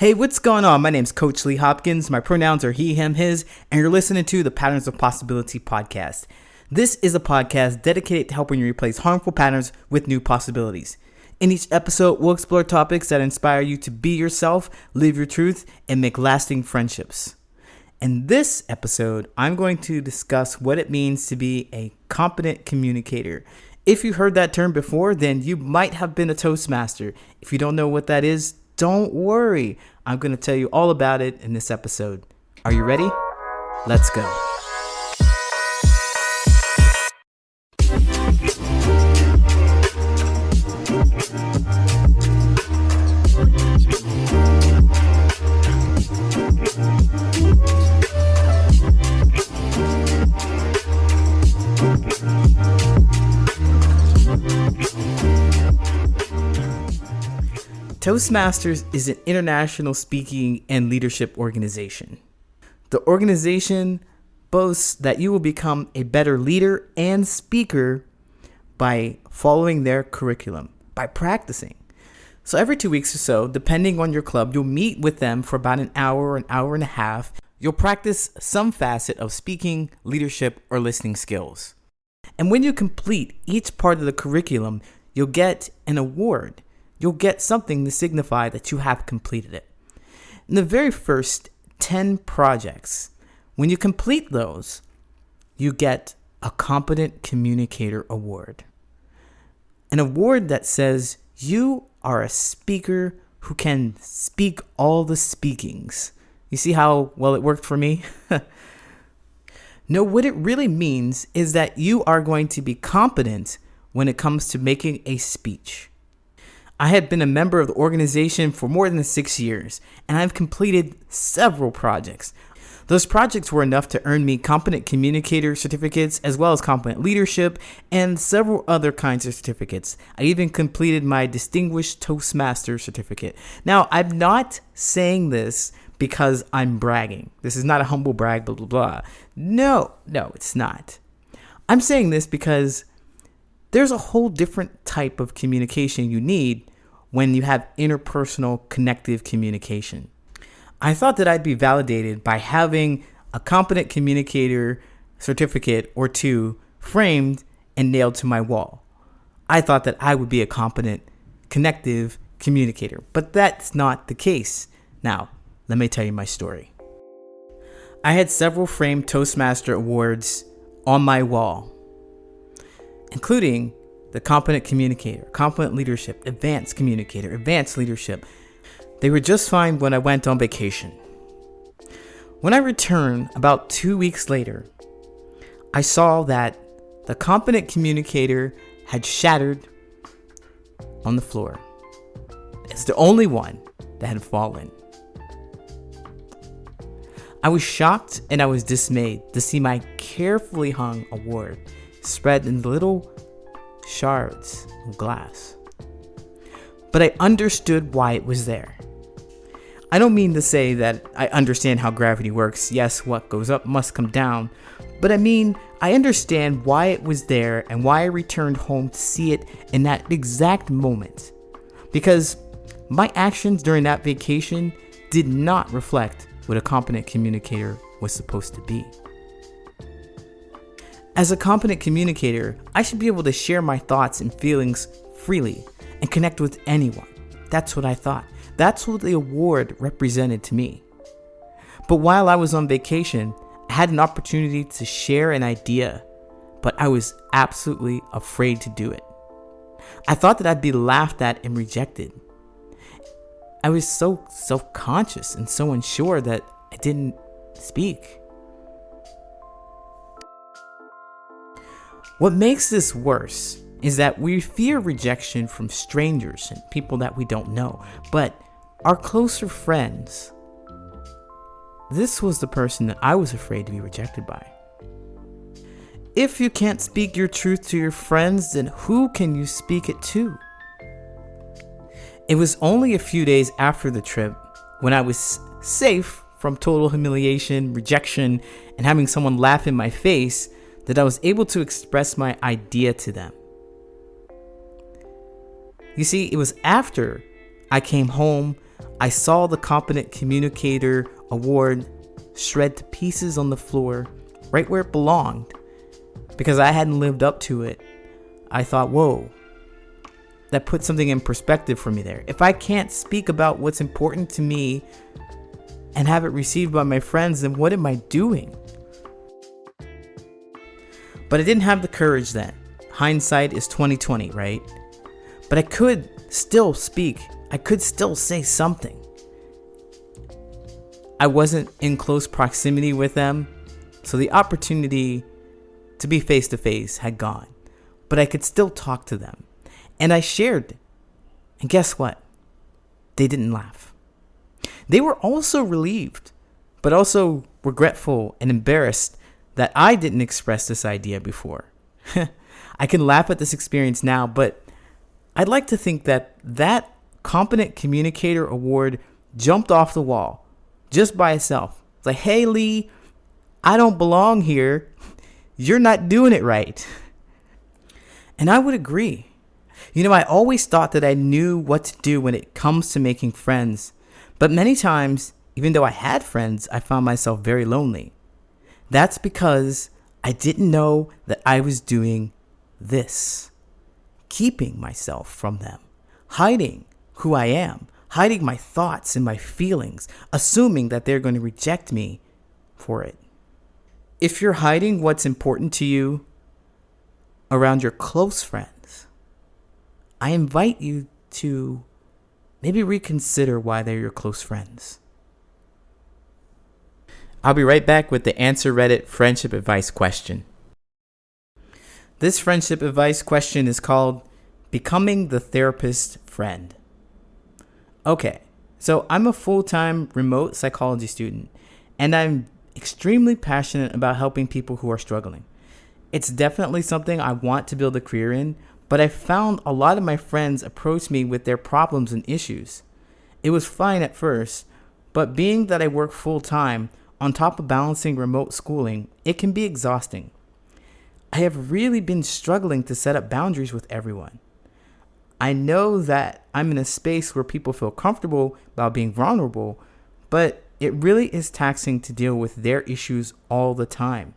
Hey, what's going on? My name's Coach Lee Hopkins. My pronouns are he, him, his, and you're listening to the Patterns of Possibility podcast. This is a podcast dedicated to helping you replace harmful patterns with new possibilities. In each episode, we'll explore topics that inspire you to be yourself, live your truth, and make lasting friendships. In this episode, I'm going to discuss what it means to be a competent communicator. If you heard that term before, then you might have been a Toastmaster. If you don't know what that is, don't worry. I'm going to tell you all about it in this episode. Are you ready? Let's go. Toastmasters is an international speaking and leadership organization. The organization boasts that you will become a better leader and speaker by following their curriculum, by practicing. So every 2 weeks or so, depending on your club, you'll meet with them for about an hour and a half. You'll practice some facet of speaking, leadership, or listening skills. And when you complete each part of the curriculum, you'll get an award. You'll get something to signify that you have completed it. In the very first 10 projects, when you complete those, you get a Competent Communicator Award. An award that says you are a speaker who can speak all the speakings. You see how well it worked for me? No, what it really means is that you are going to be competent when it comes to making a speech. I had been a member of the organization for more than 6 years, and I've completed several projects. Those projects were enough to earn me competent communicator certificates, as well as competent leadership, and several other kinds of certificates. I even completed my distinguished Toastmaster certificate. Now, I'm not saying this because I'm bragging. This is not a humble brag, blah, blah, blah. No, it's not. I'm saying this because there's a whole different type of communication you need when you have interpersonal connective communication. I thought that I'd be validated by having a competent communicator certificate or two framed and nailed to my wall. I thought that I would be a competent connective communicator, but that's not the case. Now, let me tell you my story. I had several framed Toastmaster awards on my wall, including the Competent Communicator, Competent Leadership, Advanced Communicator, Advanced Leadership. They were just fine when I went on vacation. When I returned about 2 weeks later, I saw that the Competent Communicator had shattered on the floor. It's the only one that had fallen. I was shocked and I was dismayed to see my carefully hung award spread in little shards of glass. But I understood why it was there. I don't mean to say that I understand how gravity works. Yes, what goes up must come down. But I mean, I understand why it was there and why I returned home to see it in that exact moment. Because my actions during that vacation did not reflect what a competent communicator was supposed to be. As a competent communicator, I should be able to share my thoughts and feelings freely and connect with anyone. That's what I thought. That's what the award represented to me. But while I was on vacation, I had an opportunity to share an idea, but I was absolutely afraid to do it. I thought that I'd be laughed at and rejected. I was so self-conscious and so unsure that I didn't speak. What makes this worse is that we fear rejection from strangers and people that we don't know, but our closer friends. This was the person that I was afraid to be rejected by. If you can't speak your truth to your friends, then who can you speak it to? It was only a few days after the trip, when I was safe from total humiliation, rejection, and having someone laugh in my face, that I was able to express my idea to them. You see, it was after I came home, I saw the Competent Communicator Award shred to pieces on the floor, right where it belonged. Because I hadn't lived up to it, I thought, whoa, that put something in perspective for me there. If I can't speak about what's important to me and have it received by my friends, then what am I doing? But I didn't have the courage then. Hindsight is 2020, right? But I could still speak. I could still say something. I wasn't in close proximity with them, so the opportunity to be face to face had gone. But I could still talk to them. And I shared. And guess what? They didn't laugh. They were also relieved, but also regretful and embarrassed that I didn't express this idea before. I can laugh at this experience now, but I'd like to think that that Competent Communicator Award jumped off the wall just by itself. It's like, hey, Lee, I don't belong here. You're not doing it right. And I would agree. I always thought that I knew what to do when it comes to making friends. But many times, even though I had friends, I found myself very lonely. That's because I didn't know that I was doing this. Keeping myself from them. Hiding who I am. Hiding my thoughts and my feelings. Assuming that they're going to reject me for it. If you're hiding what's important to you around your close friends, I invite you to maybe reconsider why they're your close friends. I'll be right back with the Answer Reddit friendship advice question. This friendship advice question is called Becoming the Therapist Friend. Okay, so I'm a full-time remote psychology student, and I'm extremely passionate about helping people who are struggling. It's definitely something I want to build a career in, but I found a lot of my friends approach me with their problems and issues. It was fine at first, but being that I work full-time, on top of balancing remote schooling, it can be exhausting. I have really been struggling to set up boundaries with everyone. I know that I'm in a space where people feel comfortable about being vulnerable, but it really is taxing to deal with their issues all the time.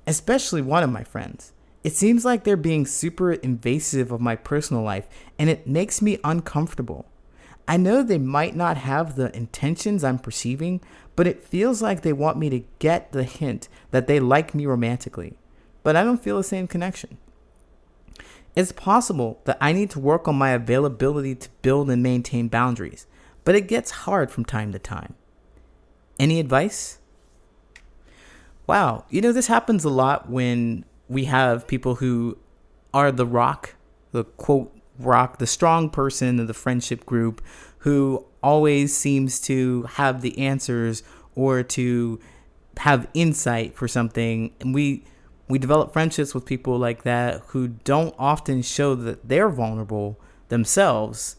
Especially one of my friends. It seems like they're being super invasive of my personal life, and it makes me uncomfortable. I know they might not have the intentions I'm perceiving, but it feels like they want me to get the hint that they like me romantically. But I don't feel the same connection. It's possible that I need to work on my availability to build and maintain boundaries, but it gets hard from time to time. Any advice? Wow, this happens a lot when we have people who are the rock, the quote rock, the strong person of the friendship group who always seems to have the answers or to have insight for something. And we develop friendships with people like that who don't often show that they're vulnerable themselves.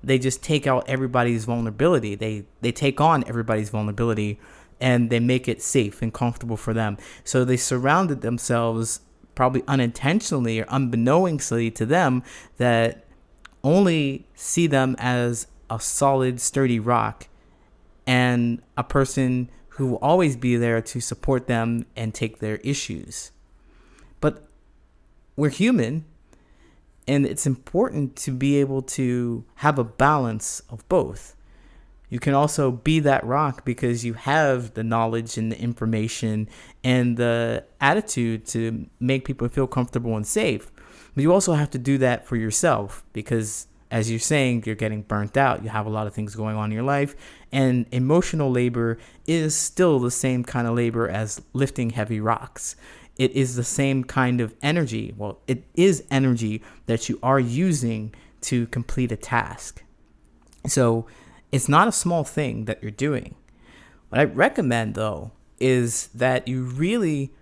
They just take out everybody's vulnerability. They take on everybody's vulnerability and they make it safe and comfortable for them. So they surrounded themselves, probably unintentionally or unbeknownstly to them, that only see them as a solid, sturdy rock and a person who will always be there to support them and take their issues. But we're human, and it's important to be able to have a balance of both. You can also be that rock because you have the knowledge and the information and the attitude to make people feel comfortable and safe. But you also have to do that for yourself because, as you're saying, you're getting burnt out. You have a lot of things going on in your life. And emotional labor is still the same kind of labor as lifting heavy rocks. It is the same kind of energy. Well, it is energy that you are using to complete a task. So it's not a small thing that you're doing. What I recommend, though, is that you really,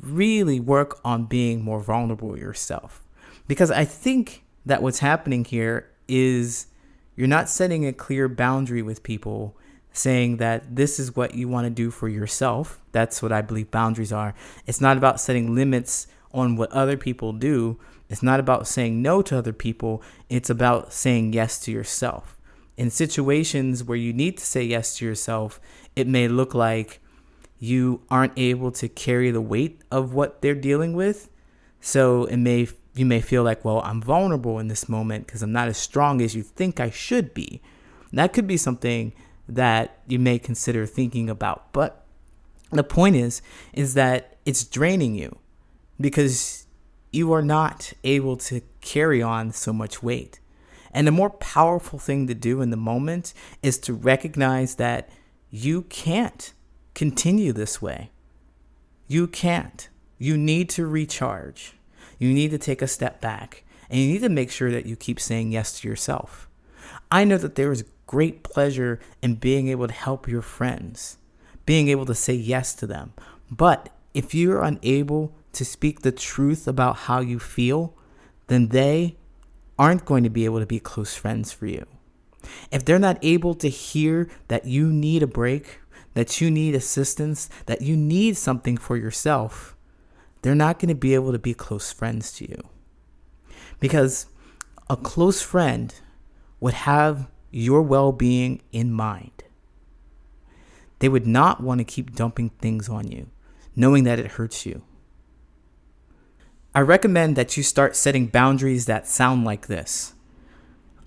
really work on being more vulnerable yourself. Because I think that what's happening here is you're not setting a clear boundary with people, saying that this is what you want to do for yourself. That's what I believe boundaries are. It's not about setting limits on what other people do. It's not about saying no to other people. It's about saying yes to yourself. in situations where you need to say yes to yourself, it may look like you aren't able to carry the weight of what they're dealing with. So you may feel like, well, I'm vulnerable in this moment because I'm not as strong as you think I should be. And that could be something that you may consider thinking about. But the point is that it's draining you because you are not able to carry on so much weight. And the more powerful thing to do in the moment is to recognize that you can't continue this way. You can't. You need to recharge. You need to take a step back, and you need to make sure that you keep saying yes to yourself. I know that there is great pleasure in being able to help your friends, being able to say yes to them. But if you're unable to speak the truth about how you feel, then they aren't going to be able to be close friends for you. If they're not able to hear that you need a break, that you need assistance, that you need something for yourself, they're not going to be able to be close friends to you. Because a close friend would have your well-being in mind. They would not want to keep dumping things on you, knowing that it hurts you. I recommend that you start setting boundaries that sound like this.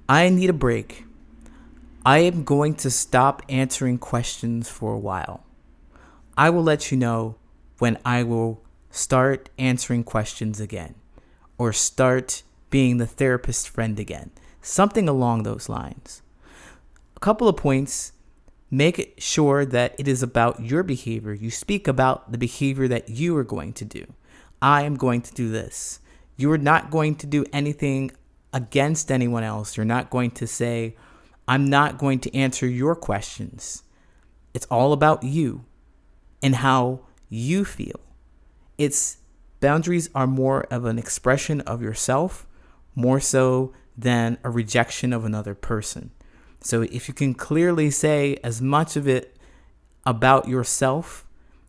I need a break. I am going to stop answering questions for a while. I will let you know when I will start answering questions again, or start being the therapist friend again. Something along those lines. A couple of points. Make sure that it is about your behavior. You speak about the behavior that you are going to do. I am going to do this. You are not going to do anything against anyone else. You're not going to say, I'm not going to answer your questions. It's all about you and how you feel. Boundaries are more of an expression of yourself, more so than a rejection of another person. So if you can clearly say as much of it about yourself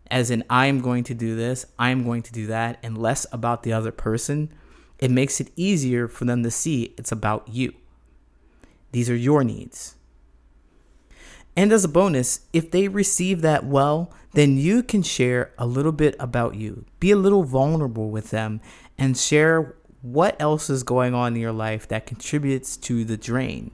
as in I am going to do this, I am going to do that, and less about the other person, it makes it easier for them to see it's about you. These are your needs. And as a bonus, if they receive that well, then you can share a little bit about you. Be a little vulnerable with them and share what else is going on in your life that contributes to the drain.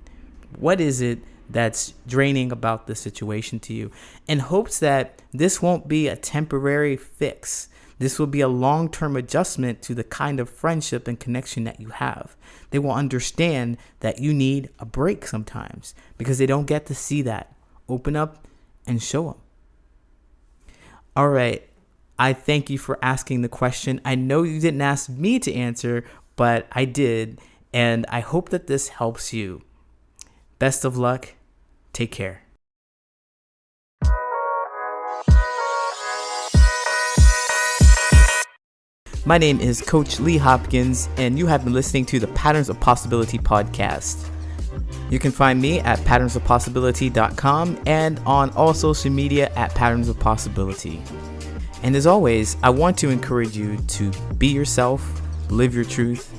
What is it that's draining about the situation to you? In hopes that this won't be a temporary fix. This will be a long-term adjustment to the kind of friendship and connection that you have. They will understand that you need a break sometimes because they don't get to see that. Open up and show them. All right. I thank you for asking the question. I know you didn't ask me to answer, but I did. And I hope that this helps you. Best of luck. Take care. My name is Coach Lee Hopkins, and you have been listening to the Patterns of Possibility podcast. You can find me at patternsofpossibility.com and on all social media at Patterns of Possibility. And as always, I want to encourage you to be yourself, live your truth,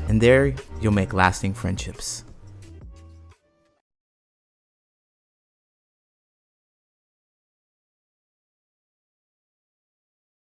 and there you'll make lasting friendships.